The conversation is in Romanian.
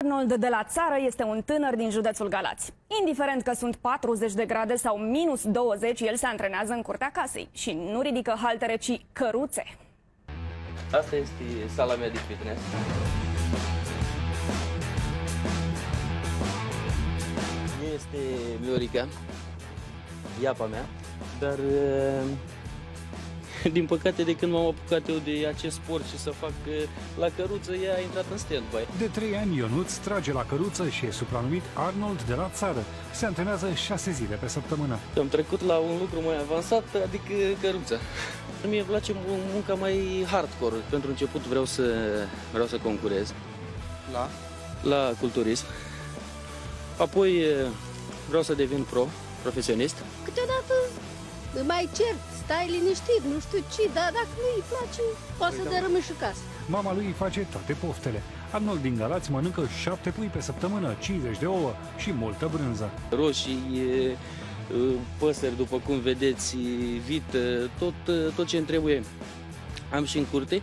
Arnold de la țară este un tânăr din județul Galați. Indiferent că sunt 40 de grade sau minus 20, el se antrenează în curtea casei și nu ridică haltere, ci căruțe. Asta este sala mea de fitness. Este Miorica, iapa mea, dar din păcate de când m-am apucat eu de acest sport și să fac la căruță, ea a intrat în stand-by. De 3 ani Ionuț trage la căruță și e supranumit Arnold de la țară. Se antrenează 6 zile pe săptămână. Am trecut la un lucru mai avansat, adică căruța. Mie îmi place munca mai hardcore. Pentru început vreau să concurez la culturism. Apoi vreau să devin profesionist. Câteodată mai cert, stai liniștit, nu știu ce, dar dacă nu îi place, poate să dărâme și casă. Mama lui îi face toate poftele. Arnold din Galați mănâncă 7 pui pe săptămână, 50 de ouă și multă brânză. Roșii, păsări, după cum vedeți, vită, tot ce îmi trebuie am și în curte.